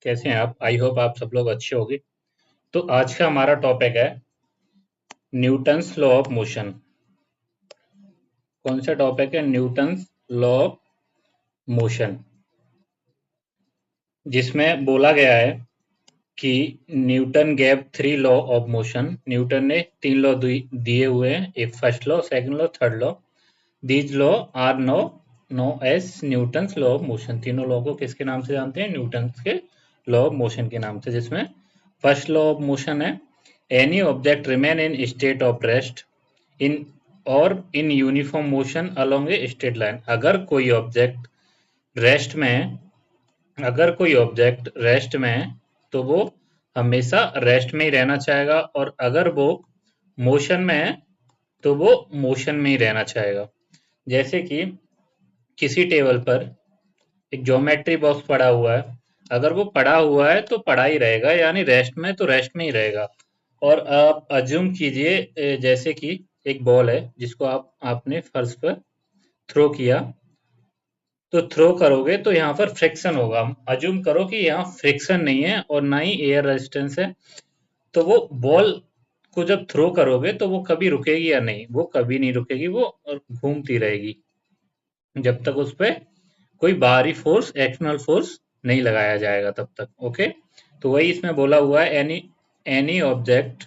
कैसे हैं आप? आई होप आप सब लोग अच्छे होंगे। तो आज का हमारा टॉपिक है न्यूटन्स लॉ ऑफ मोशन। कौन सा टॉपिक है? न्यूटन्स लॉ ऑफ मोशन, जिसमें बोला गया है कि Newton gave 3 law of motion. Newton ने 3 लॉ दिए हुए हैं, एक first law, second law, third law. These law are known as Newton's law of motion. तीनों लॉ को किसके नाम से जानते हैं? न्यूटन्स के लॉ ऑफ मोशन के नाम से। जिसमें फर्स्ट लॉ ऑफ मोशन है any object remain in state of rest in or in uniform motion along a straight line. अगर कोई ऑब्जेक्ट रेस्ट में है तो वो हमेशा रेस्ट में ही रहना चाहेगा, और अगर वो मोशन में है तो वो मोशन में ही रहना चाहेगा। जैसे कि किसी टेबल पर एक ज्योमेट्री बॉक्स पड़ा हुआ है, अगर वो पड़ा हुआ है तो पड़ा ही रहेगा, यानी रेस्ट में तो रेस्ट में ही रहेगा। और आप अज्यूम कीजिए जैसे कि एक बॉल है जिसको आपने फर्श पर थ्रो किया, तो थ्रो करोगे तो यहाँ पर फ्रिक्शन होगा। अज्यूम करो कि यहाँ फ्रिक्शन नहीं है और ना ही एयर रेजिस्टेंस है, तो वो बॉल को जब थ्रो करोगे तो वो कभी रुकेगी या नहीं? वो कभी नहीं रुकेगी, वो घूमती रहेगी जब तक उस पर कोई बाहरी फोर्स, एक्सटर्नल फोर्स नहीं लगाया जाएगा तब तक। ओके, तो वही इसमें बोला हुआ है any object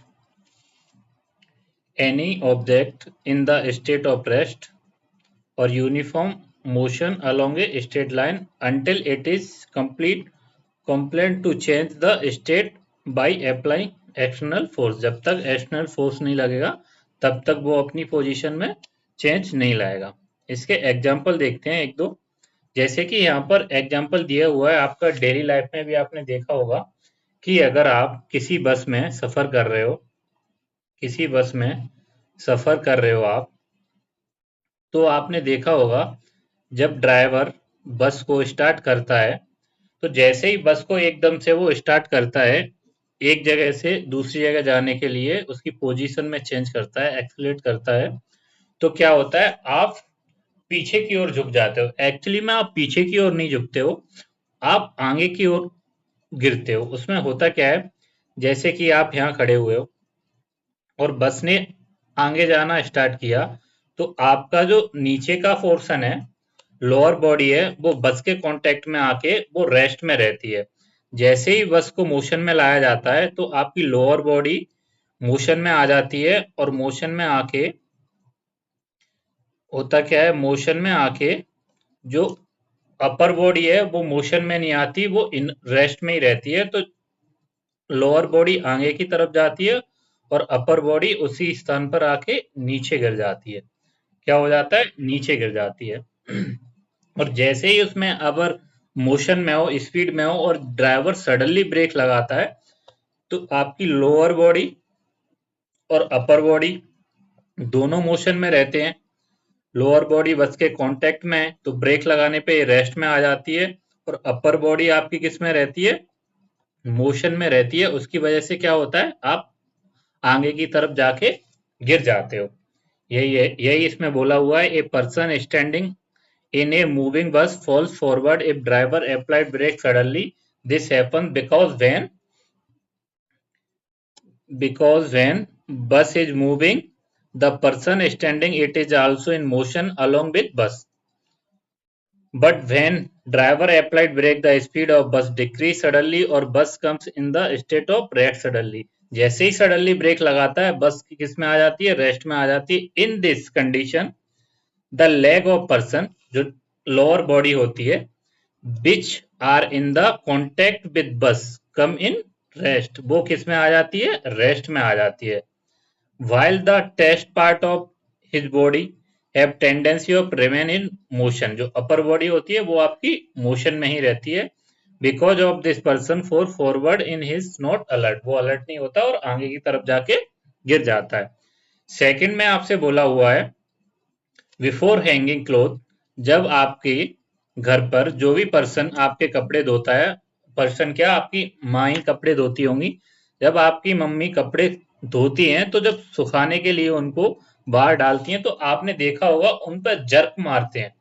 in the state of rest or uniform motion along a straight line until it is compelled to change the state by applying external force। जब तक एक्सटर्नल फोर्स नहीं लगेगा तब तक वो अपनी पोजीशन में चेंज नहीं लाएगा। इसके एग्जाम्पल देखते हैं एक दो। जैसे कि यहाँ पर एग्जाम्पल दिया हुआ है, आपका डेली लाइफ में भी आपने देखा होगा कि अगर आप किसी बस में सफर कर रहे हो, आप, तो आपने देखा होगा जब ड्राइवर बस को स्टार्ट करता है, तो जैसे ही बस को एकदम से वो स्टार्ट करता है, एक जगह से दूसरी जगह जाने के लिए उसकी पोजीशन में चेंज करता है, एक्सीलरेट करता है, तो क्या होता है? आप पीछे की ओर झुक जाते हो। एक्चुअली में आप पीछे की ओर नहीं झुकते हो, आप आगे की ओर गिरते हो। उसमें होता क्या है, जैसे कि आप यहाँ खड़े हुए हो और बस ने आगे जाना स्टार्ट किया, तो आपका जो नीचे का पोर्शन है, लोअर बॉडी है, वो बस के कांटेक्ट में आके वो रेस्ट में रहती है। जैसे ही बस को मोशन में लाया जाता है तो आपकी लोअर बॉडी मोशन में आ जाती है, और मोशन में आके होता क्या है, मोशन में आके जो अपर बॉडी है वो मोशन में नहीं आती, वो इन रेस्ट में ही रहती है। तो लोअर बॉडी आगे की तरफ जाती है और अपर बॉडी उसी स्थान पर आके नीचे गिर जाती है। क्या हो जाता है? नीचे गिर जाती है। और जैसे ही उसमें अगर मोशन में हो, स्पीड में हो, और ड्राइवर सडनली ब्रेक लगाता है, तो आपकी लोअर बॉडी और अपर बॉडी दोनों मोशन में रहते हैं। लोअर बॉडी बस के कांटेक्ट में है तो ब्रेक लगाने पे रेस्ट में आ जाती है, और अपर बॉडी आपकी किस में रहती है? मोशन में रहती है। उसकी वजह से क्या होता है? आप आगे की तरफ जाके गिर जाते हो। यही इसमें बोला हुआ है, a person standing in a moving bus falls forward if driver applied brake suddenly. This happens because when bus is moving, the person standing it is also in motion along with bus. But when driver applied brake, the speed of bus decrease suddenly or bus comes in the state of rest suddenly. जैसे he suddenly break लगाता है, बस किस में आ जाती है? Rest में आ जाती है। In this condition the leg of person, जो लोअर बॉडी होती है, which are in the contact with bus come in rest, वो किस में आ जाती है? रेस्ट में आ जाती है। while the test part of his body have tendency of remain in motion, जो अपर बॉडी होती है वो आपकी मोशन में ही रहती है। because of this person for forward in his not alert, वो अलर्ट नहीं होता और आगे की तरफ जाके गिर जाता है। सेकंड में आपसे बोला हुआ है बिफोर हैंगिंग क्लोथ, जब आपके घर पर जो भी पर्सन आपके कपड़े धोता है, पर्सन क्या, आपकी माँ ही कपड़े धोती होंगी, जब आपकी मम्मी कपड़े धोती हैं तो जब सुखाने के लिए उनको बाहर डालती हैं, तो आपने देखा होगा उन पर जर्क मारते हैं,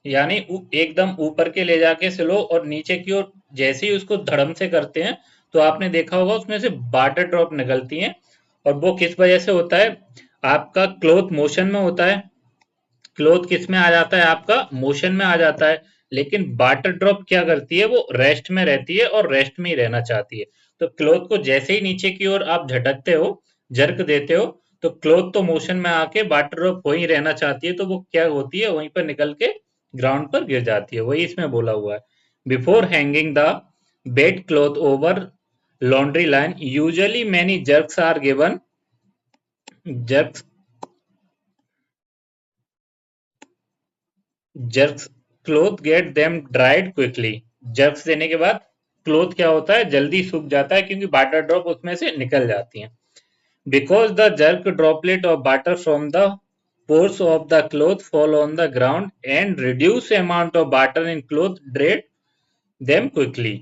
यानी एकदम ऊपर के ले जाके सिलो और नीचे की ओर जैसे ही उसको धड़म से करते हैं तो आपने देखा होगा उसमें से वाटर ड्रॉप निकलती हैं, और वो किस वजह से होता है? आपका क्लॉथ मोशन में होता है, क्लॉथ किस में आ जाता है? आपका मोशन में आ जाता है। लेकिन वाटर ड्रॉप क्या करती है? वो रेस्ट में रहती है और रेस्ट में ही रहना चाहती है। तो क्लॉथ को जैसे ही नीचे की ओर आप झटकते हो, जर्क देते हो, तो क्लॉथ तो मोशन में आके वाटर ड्रॉप वहीं रहना चाहती है, तो वो क्या होती है? वहीं पर निकल के ग्राउंड पर गिर जाती है। वही इसमें बोला हुआ है। Before hanging the wet cloth over laundry line usually many jerks are given. Jerks jerks cloth get them dried quickly. Jerks देने के बाद क्लोथ क्या होता है? जल्दी सूख जाता है, क्योंकि वाटर ड्रॉप उसमें से निकल जाती हैं। Because the jerk droplet of water from the pores of the cloth fall on the ground and reduce amount of water in cloth drain them quickly.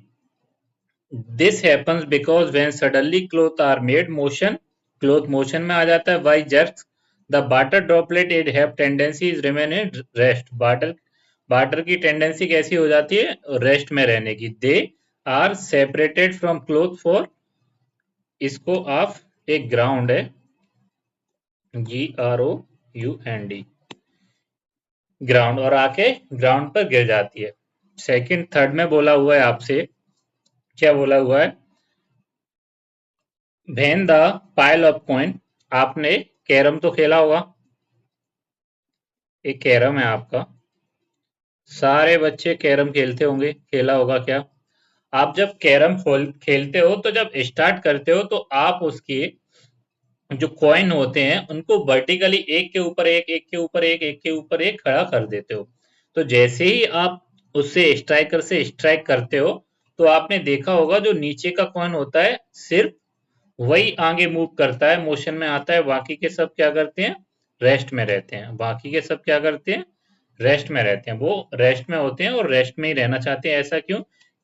This happens because when suddenly cloth are made motion, cloth motion में आ जाता है, by jerks, the water droplet it have tendency is remain in rest. Water की tendency कैसी हो जाती है? Rest में रहने की। They are separated from cloth for, इसको आप, एक ग्राउंड है, GROUND, ग्राउंड, और आके ग्राउंड पर गिर जाती है। सेकंड थर्ड में बोला हुआ है आपसे, क्या बोला हुआ है? When the pile of coin, आपने कैरम तो खेला होगा, एक कैरम है आपका, सारे बच्चे कैरम खेलते होंगे, खेला होगा क्या? आप जब कैरम खेलते हो तो जब स्टार्ट करते हो तो आप उसके जो कॉइन होते हैं उनको वर्टिकली एक के ऊपर एक, एक के ऊपर एक, एक के ऊपर एक खड़ा कर देते हो। तो जैसे ही आप उससे स्ट्राइकर से स्ट्राइक करते हो तो आपने देखा होगा जो नीचे का कॉइन होता है सिर्फ वही आगे मूव करता है, मोशन में आता है, बाकी के सब क्या करते हैं? रेस्ट में रहते हैं। बाकी के सब क्या करते हैं? रेस्ट में रहते हैं। वो रेस्ट में होते हैं और रेस्ट में ही रहना चाहते हैं। ऐसा क्यों?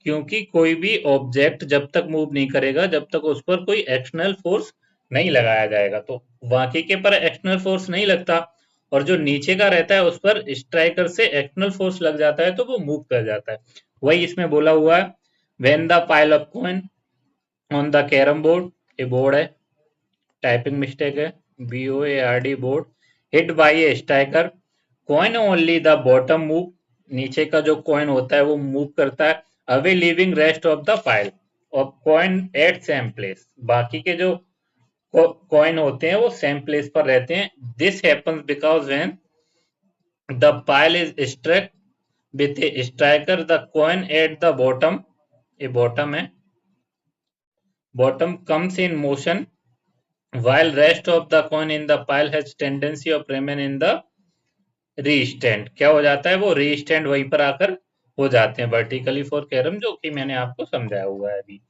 क्योंकि कोई भी ऑब्जेक्ट जब तक मूव नहीं करेगा जब तक उस पर कोई एक्सटर्नल फोर्स नहीं लगाया जाएगा। तो बाकी के पर एक्सटर्नल फोर्स नहीं लगता, और जो नीचे का रहता है उस पर स्ट्राइकर से एक्सटर्नल फोर्स लग जाता है तो वो मूव कर जाता है। वही इसमें बोला हुआ है, when the pile of coin on the carrom board, ये बोर्ड है, टाइपिंग मिस्टेक है, BOARD board, hit by A striker, coin only the bottom move, नीचे का जो कॉइन होता है वो मूव करता है, away leaving rest of the pile और कॉइन एट सेम प्लेस, बाकी के जो कॉइन होते हैं वो सेम प्लेस पर रहते हैं। This happens because when the pile is struck with a striker the coin at the bottom, ये बॉटम है, bottom comes in motion while rest of the coin in the pile has tendency of remain in the re-stand। क्या हो जाता है? वो re-stand वहीं पर आकर हो जाते हैं वर्टिकली फॉर कैरम, जो कि मैंने आपको समझाया हुआ है अभी।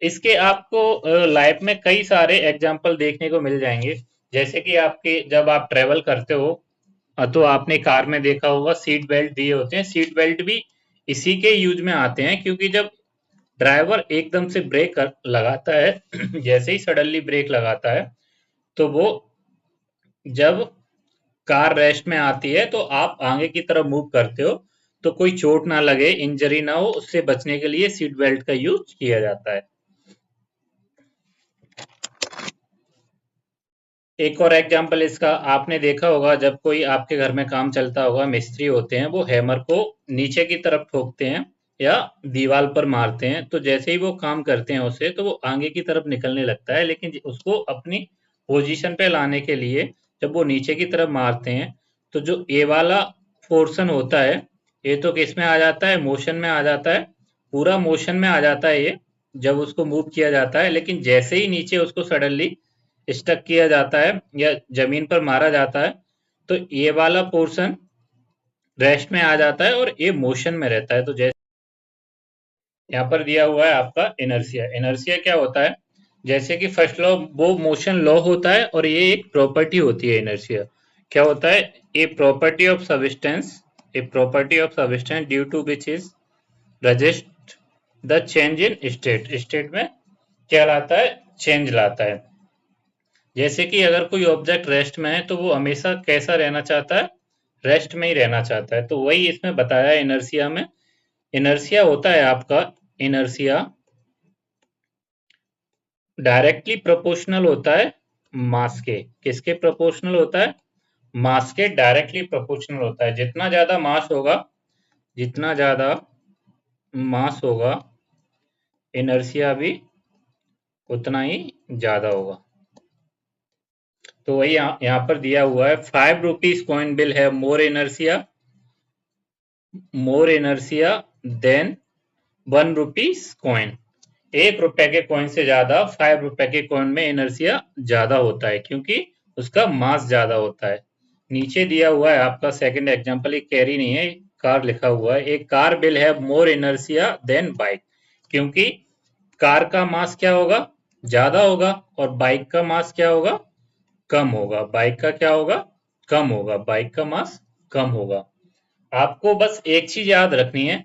इसके आपको लाइफ में कई सारे एग्जाम्पल देखने को मिल जाएंगे, जैसे कि आपके जब आप ट्रेवल करते हो तो आपने कार में देखा होगा सीट बेल्ट दिए होते हैं। सीट बेल्ट भी इसी के यूज में आते हैं, क्योंकि जब ड्राइवर एकदम से ब्रेक लगाता है जैसे ही सडनली ब्रेक लगाता है तो वो जब कार रेस्ट में आती है तो आप आगे की तरफ मूव करते हो तो कोई चोट ना लगे, इंजरी ना हो, उससे बचने के लिए सीट बेल्ट का यूज किया जाता है। एक और एग्जांपल इसका आपने देखा होगा, जब कोई आपके घर में काम चलता होगा, मिस्त्री होते हैं, वो हैमर को नीचे की तरफ ठोकते हैं या दीवार पर मारते हैं, तो जैसे ही वो काम करते हैं उससे तो वो आगे की तरफ निकलने लगता है, लेकिन उसको अपनी पोजीशन पे लाने के लिए जब वो नीचे की तरफ मारते हैं तो जो ये वाला पोर्शन होता है ये तो किस में आ जाता है? मोशन में आ जाता है, पूरा मोशन में आ जाता है ये जब उसको मूव किया जाता है। लेकिन जैसे ही नीचे उसको सडनली स्टक किया जाता है या जमीन पर मारा जाता है तो ये वाला पोर्शन रेस्ट में आ जाता है और ये मोशन में रहता है। तो जैसे यहाँ पर दिया हुआ है आपका इनर्शिया। इनर्शिया क्या होता है? जैसे कि फर्स्ट लॉ वो मोशन लॉ होता है और ये एक प्रॉपर्टी होती है इनर्शिया। क्या होता है? A property of substance, a property of substance due to which is resist the change in state. State में क्या लाता है? चेंज लाता है। जैसे कि अगर कोई ऑब्जेक्ट रेस्ट में है तो वो हमेशा कैसा रहना चाहता है? रेस्ट में ही रहना चाहता है। तो वही इसमें बताया है इनर्शिया में। इनर्शिया होता है आपका इनर्शिया डायरेक्टली प्रोपोर्शनल होता है मास के। किसके प्रोपोर्शनल होता है? मास के डायरेक्टली प्रोपोर्शनल होता है। जितना ज्यादा मास होगा, जितना ज्यादा मास होगा, इनर्शिया भी उतना ही ज्यादा होगा। तो वही यहाँ पर दिया हुआ है, 5 rupees coin will have more inertia than 1 rupees coin. 1 रुपए के कॉइन से ज्यादा 5 रुपए के कॉइन में इनर्शिया ज्यादा होता है, क्योंकि उसका मास ज्यादा होता है। नीचे दिया हुआ है आपका सेकंड एग्जांपल, एक कैरी नहीं है, कार लिखा हुआ है। एक car will have more inertia than bike, क्योंकि कार का मास क्या होगा? ज्यादा होगा, और बाइक का मास क्या होगा? कम होगा। बाइक का क्या होगा? कम होगा। बाइक का मास कम होगा। आपको बस एक चीज याद रखनी है,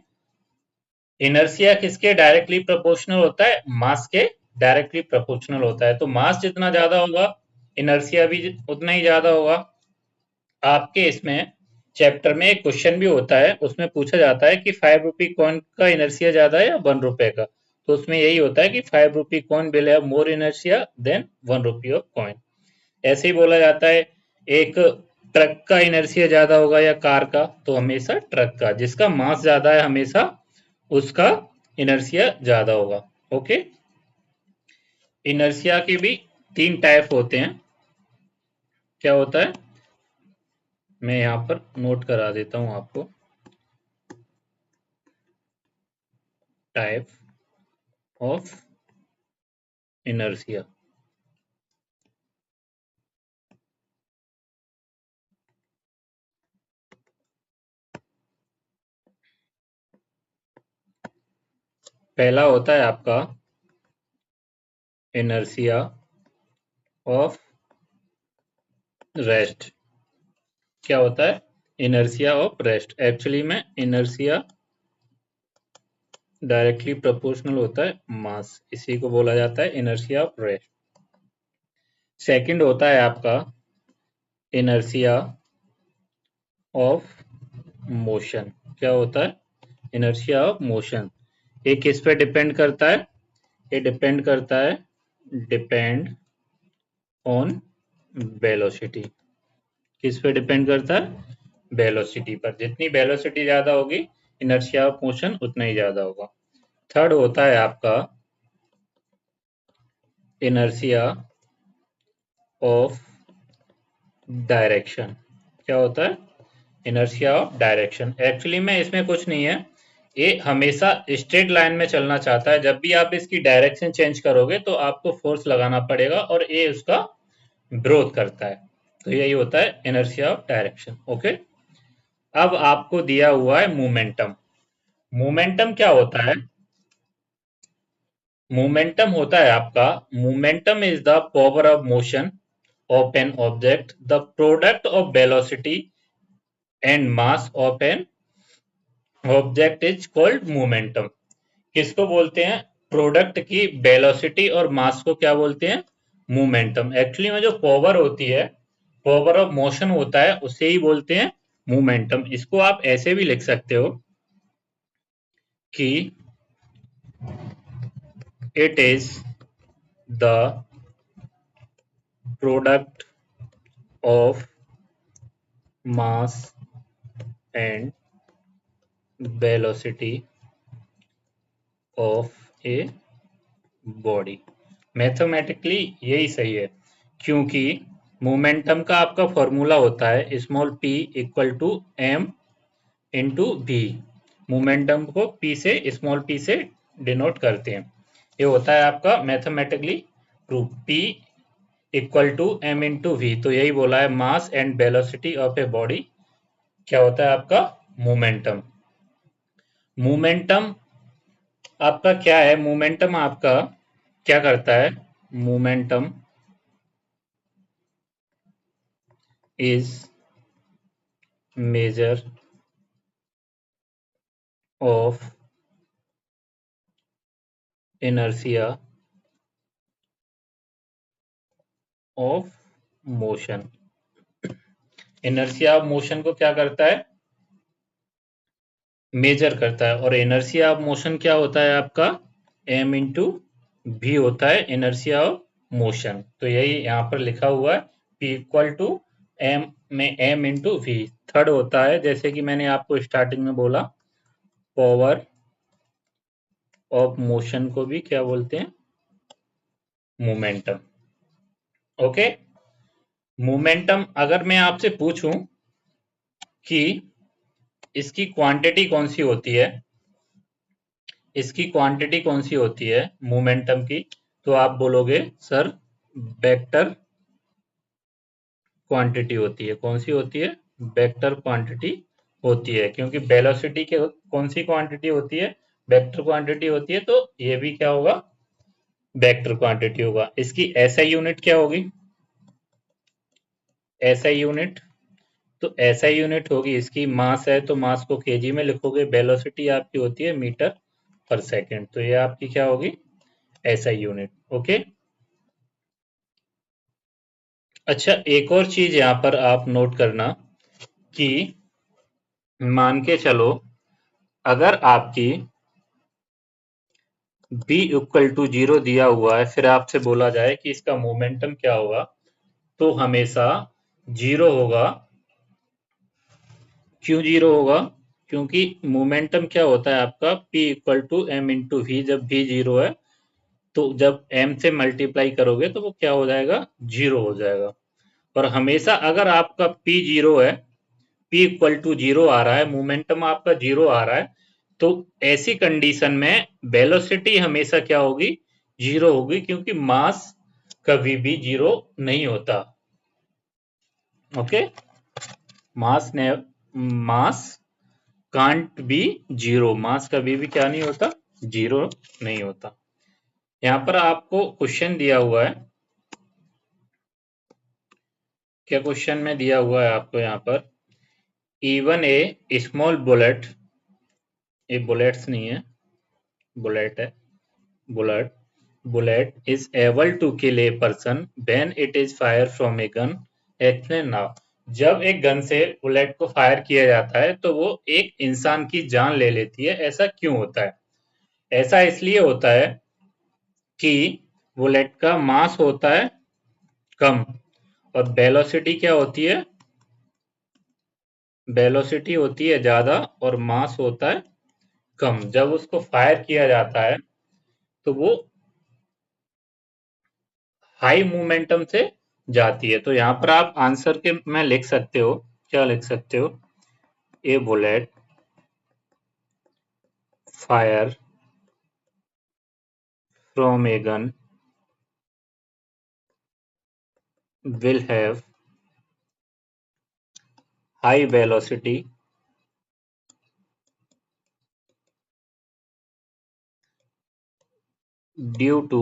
इनर्शिया किसके डायरेक्टली प्रोपोर्शनल होता है? मास के डायरेक्टली प्रोपोर्शनल होता है। तो मास जितना ज्यादा होगा, इनर्शिया भी उतना ही ज्यादा होगा। आपके इसमें चैप्टर में एक क्वेश्चन भी होता है, उसमें पूछा जाता है कि 5 रुपी कॉइन का इनर्शिया ज्यादा है या 1 रुपए का। तो उसमें यही होता है कि 5 rupee coin will have more inertia than 1 rupee of coin. ऐसे ही बोला जाता है, एक ट्रक का इनर्शिया ज्यादा होगा या कार का, तो हमेशा ट्रक का। जिसका मास ज्यादा है हमेशा उसका इनर्शिया ज्यादा होगा। ओके। इनर्शिया के भी 3 टाइप होते हैं। क्या होता है? मैं यहाँ पर नोट करा देता हूं आपको। Type of inertia. पहला होता है आपका इनर्शिया ऑफ रेस्ट। क्या होता है? Inertia of rest. एक्चुअली में इनर्शिया डायरेक्टली प्रोपोर्शनल होता है मास, इसी को बोला जाता है इनर्शिया ऑफ रेस्ट। सेकंड होता है आपका इनर्शिया ऑफ मोशन। क्या होता है? Inertia of motion. ये किस पे डिपेंड करता है? ये डिपेंड करता है, डिपेंड ऑन वेलोसिटी। किस पे डिपेंड करता है? वेलोसिटी पर। जितनी वेलोसिटी ज्यादा होगी, इनर्शिया ऑफ मोशन उतना ही ज्यादा होगा। थर्ड होता है आपका इनर्शिया ऑफ डायरेक्शन। क्या होता है? Inertia of direction. एक्चुअली में इसमें कुछ नहीं है, ये हमेशा स्ट्रेट लाइन में चलना चाहता है। जब भी आप इसकी डायरेक्शन चेंज करोगे तो आपको फोर्स लगाना पड़ेगा, और ये उसका विरोध करता है। तो यही होता है इनर्शिया ऑफ डायरेक्शन। ओके। अब आपको दिया हुआ है मोमेंटम। मोमेंटम क्या होता है? मोमेंटम होता है आपका, momentum is the power of motion of an object, the product of velocity and mass of an object is called momentum. किसको बोलते हैं? प्रोडक्ट की वेलोसिटी और मास को क्या बोलते हैं? मोमेंटम। एक्चुअली में जो पावर होती है, पावर ऑफ मोशन होता है, उसे ही बोलते हैं मोमेंटम। इसको आप ऐसे भी लिख सकते हो कि it is the product of mass and velocity of a body. Mathematically यही सही है, क्योंकि मोमेंटम का आपका फॉर्मूला होता है small p equal to m into v। Momentum को p से, स्मॉल p से डिनोट करते हैं। ये होता है आपका mathematically proof, p equal to m into v। तो यही बोला है, mass and velocity of a body क्या होता है आपका? मोमेंटम। मोमेंटम आपका क्या है? मोमेंटम आपका क्या करता है? Momentum is measure of inertia of motion. Inertia of motion को क्या करता है? मेजर करता है। और इनर्शिया ऑफ मोशन क्या होता है आपका, m इंटू वी होता है इनर्शिया ऑफ मोशन। तो यही यहाँ पर लिखा हुआ है, P इक्वल टू एम में m इंटू वी। थर्ड होता है, जैसे कि मैंने आपको स्टार्टिंग में बोला, पावर ऑफ मोशन को भी क्या बोलते हैं, मोमेंटम। ओके, मोमेंटम अगर मैं आपसे पूछूं कि इसकी क्वांटिटी कौन सी होती है, इसकी क्वांटिटी कौन सी होती है मोमेंटम की, तो आप बोलोगे सर वेक्टर क्वांटिटी होती है। कौन सी होती है, वेक्टर क्वांटिटी होती है, क्योंकि वेलोसिटी के कौन सी क्वांटिटी होती है, वेक्टर क्वांटिटी होती है। तो ये भी क्या होगा, वेक्टर क्वांटिटी होगा। इसकी एसआई यूनिट क्या होगी, एसआई यूनिट, तो एसआई यूनिट होगी इसकी, मास है तो मास को केजी में लिखोगे, वेलोसिटी आपकी होती है मीटर पर सेकंड, तो ये आपकी क्या होगी, एसआई यूनिट। ओके, अच्छा एक और चीज यहाँ पर आप नोट करना कि मान के चलो अगर आपकी b इक्वल टू 0 दिया हुआ है, फिर आपसे बोला जाए कि इसका मोमेंटम क्या होगा, तो हमेशा 0 होगा। क्यों 0 होगा, क्योंकि मोमेंटम क्या होता है आपका, p equal to m into v. जब v 0 है तो जब m से मल्टीप्लाई करोगे तो वो क्या हो जाएगा, 0 हो जाएगा। और हमेशा अगर आपका p 0 है, p इक्वल टू 0 आ रहा है, मोमेंटम आपका 0 आ रहा है, तो ऐसी कंडीशन में वेलोसिटी हमेशा क्या होगी, 0 होगी, क्योंकि मास कभी भी 0 नहीं होता। ओके, मास ने मास कांट बी 0, मास कभी भी क्या नहीं होता, 0 नहीं होता। यहाँ पर आपको क्वेश्चन दिया हुआ है, क्या क्वेश्चन में दिया हुआ है आपको यहाँ पर, इवन ए स्मॉल बुलेट, ये बुलेट्स नहीं है, बुलेट है, bullet, bullet is able to kill a person when it is fired from a gun at now। जब एक गन से बुलेट को फायर किया जाता है तो वो एक इंसान की जान ले लेती है। ऐसा क्यों होता है, ऐसा इसलिए होता है कि बुलेट का मास होता है कम और वेलोसिटी क्या होती है, वेलोसिटी होती है ज्यादा और मास होता है कम। जब उसको फायर किया जाता है तो वो हाई मोमेंटम से जाती है। तो यहाँ पर आप आंसर के में लिख सकते हो, क्या लिख सकते हो, a bullet fire from a gun will have high velocity due to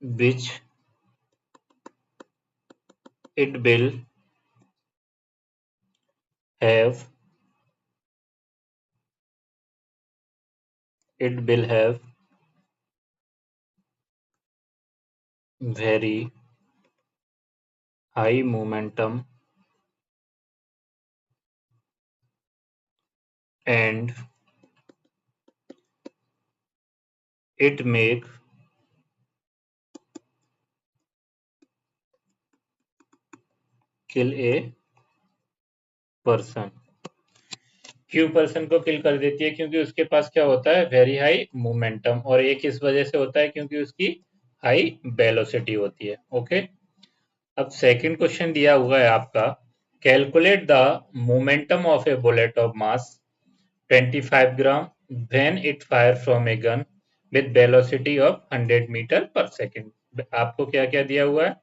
which it will have very high momentum and it make kill a person। क्यों पर्सन को किल कर देती है, क्योंकि उसके पास क्या होता है, वेरी हाई मोमेंटम, और एक इस वजह से होता है क्योंकि उसकी हाई वेलोसिटी होती है। ओके, अब सेकंड क्वेश्चन दिया हुआ है आपका, calculate the momentum of a bullet of mass 25 gram when it fire from a gun with velocity of 100 metre per second. आपको क्या क्या दिया हुआ है,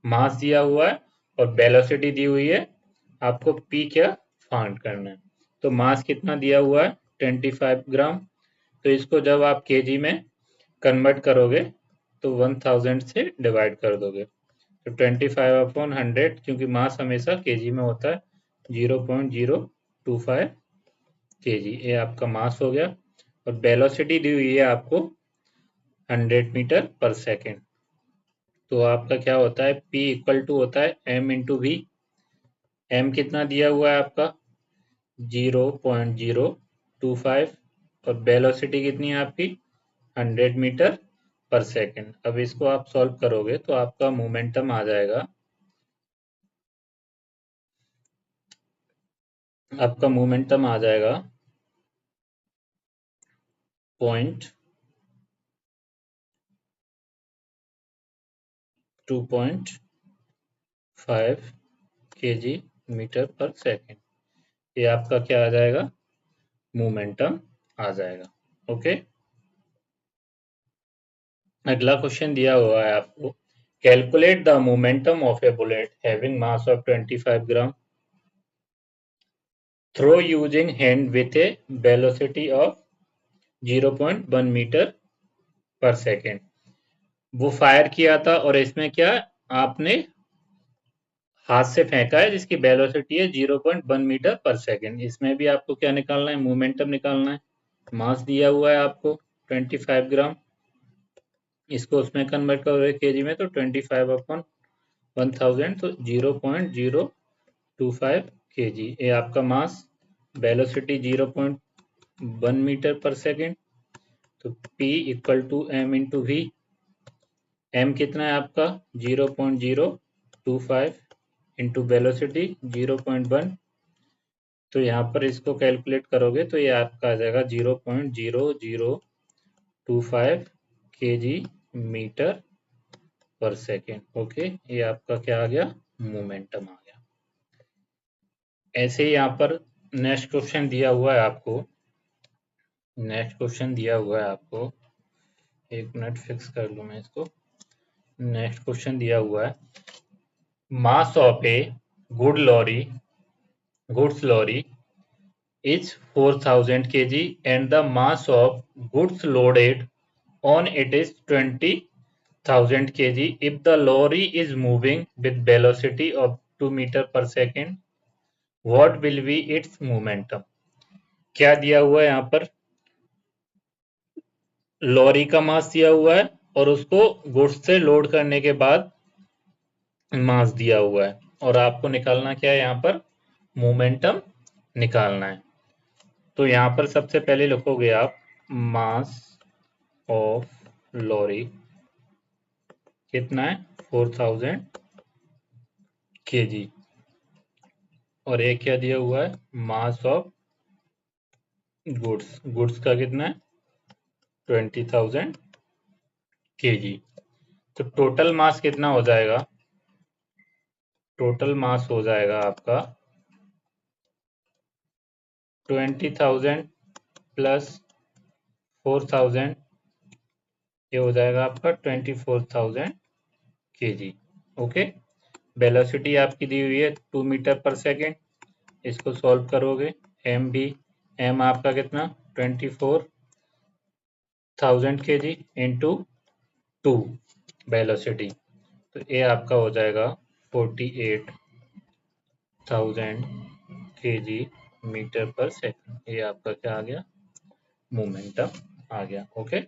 मास दिया हुआ है और वेलोसिटी दी हुई है, आपको पी क्या फाइंड करना है। तो मास कितना दिया हुआ है, 25 ग्राम, तो इसको जब आप केजी में कन्वर्ट करोगे तो 1000 से डिवाइड कर दोगे, तो 25/100, क्योंकि मास हमेशा केजी में होता है, 0.025 केजी, ये आपका मास हो गया। और वेलोसिटी दी हुई है आपको 100 मीटर पर सेकेंड। तो आपका क्या होता है, P इक्वल टू होता है m इंटू वी। m कितना दिया हुआ है आपका 0.025 और वेलोसिटी कितनी है आपकी 100 मीटर पर सेकेंड। अब इसको आप सॉल्व करोगे तो आपका मोमेंटम आ जाएगा, आपका मोमेंटम आ जाएगा 2.5 kg मीटर पर सेकेंड। ये आपका क्या आ जाएगा, मोमेंटम आ जाएगा। ओके, अगला क्वेश्चन दिया हुआ है आपको, calculate the momentum of a bullet having mass of 25 gram throw using hand with a velocity of 0.1 metre per second. वो फायर किया था और इसमें क्या आपने हाथ से फेंका है जिसकी वेलोसिटी है 0.1 मीटर पर सेकेंड। इसमें भी आपको क्या निकालना है, मोमेंटम निकालना है। मास दिया हुआ है आपको 25 ग्राम, इसको उसमें कन्वर्ट करोगे केजी में तो 25 अपॉन 1000 तो 0.025 kg। ये आपका mass, velocity 0.1 metre per second, तो P equal to m into v. m कितना है आपका 0.025 इंटू वेलोसिटी 0.1, तो यहाँ पर इसको कैलकुलेट करोगे तो ये आपका आ जाएगा 0.0025 kg metre per second. Okay, ये आपका क्या आ गया, मोमेंटम आ गया। ऐसे ही यहाँ पर नेक्स्ट क्वेश्चन दिया हुआ है आपको, नेक्स्ट क्वेश्चन दिया हुआ है आपको, एक मिनट फिक्स कर लूँ मैं इसको। नेक्स्ट क्वेश्चन दिया हुआ है, mass of a good lorry goods lorry is 4000 kg and the mass of goods loaded on it is 20,000 kg if the lorry is moving with velocity of 2 meter per second, what will be its momentum। क्या दिया हुआ है यहाँ पर, lorry का मास दिया हुआ है और उसको गुड्स से लोड करने के बाद मास दिया हुआ है और आपको निकालना क्या है, यहाँ पर मोमेंटम निकालना है। तो यहाँ पर सबसे पहले लिखोगे आप मास ऑफ लॉरी कितना है 4000 kg और एक क्या दिया हुआ है, मास ऑफ गुड्स का कितना है 20,000 kg। तो टोटल मास कितना हो जाएगा, टोटल मास हो जाएगा आपका 20,000 प्लस 4,000, ये हो जाएगा आपका 24,000 kg। ओके, वेलोसिटी आपकी दी हुई है 2 मीटर पर सेकेंड, इसको सॉल्व करोगे एम भी, एम आपका कितना 24,000 kg इंटू 2 वेलोसिटी, तो ये आपका हो जाएगा 48,000 kg मीटर पर सेकेंड। ये आपका क्या आ गया, मोमेंटम आ गया। ओके,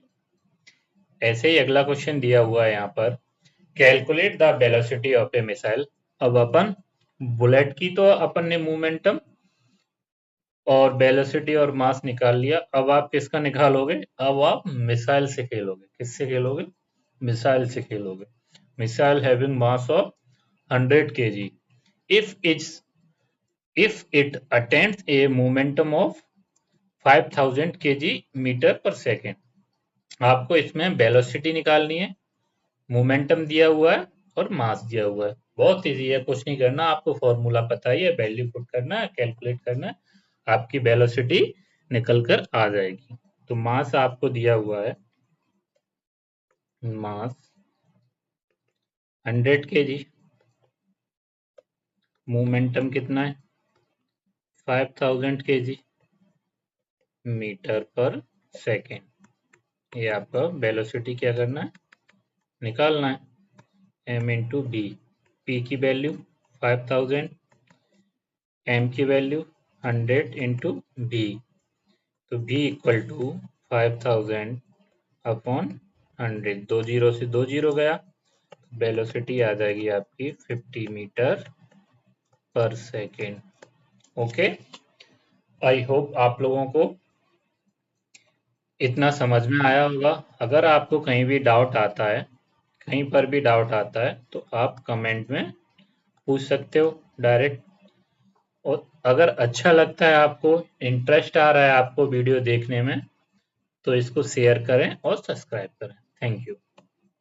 ऐसे ही अगला क्वेश्चन दिया हुआ है यहाँ पर, calculate the velocity of A missile. अब अपन बुलेट की तो अपन ने मोमेंटम और वेलोसिटी और मास निकाल लिया, अब आप किसका निकालोगे, अब आप मिसाइल से खेलोगे। किससे खेलोगे, मिसाइल से खेलोगे। Missile having mass of 100 kg if it attains a momentum of 5000 kg metre per second. आपको इसमें वेलोसिटी निकालनी है, मोमेंटम दिया हुआ है और मास दिया हुआ है। बहुत इजी है, कुछ नहीं करना, आपको फॉर्मूला पता ही है, वैल्यू पुट करना है, कैलकुलेट करना है, आपकी वेलोसिटी निकल कर आ जाएगी। तो मास आपको दिया हुआ है, मास 100 kg, मोमेंटम कितना है 5000 kg मीटर पर सेकेंड। ये आपका वेलोसिटी क्या करना है, निकालना है, m इंटू बी। पी की वैल्यू 5000, m की वैल्यू 100 इंटू बी, तो v equal to 5000 upon 100, 2 zero से 2 जीरो गया, वेलोसिटी आ जाएगी आपकी 50 metre per second. Okay, I hope आप लोगों को इतना समझ में आया होगा। अगर आपको कहीं भी डाउट आता है, कहीं पर भी डाउट आता है, तो आप कमेंट में पूछ सकते हो डायरेक्ट। और अगर अच्छा लगता है, आपको इंटरेस्ट आ रहा है आपको वीडियो देखने में, तो इसको शेयर करें और सब्सक्राइब करें। Thank you.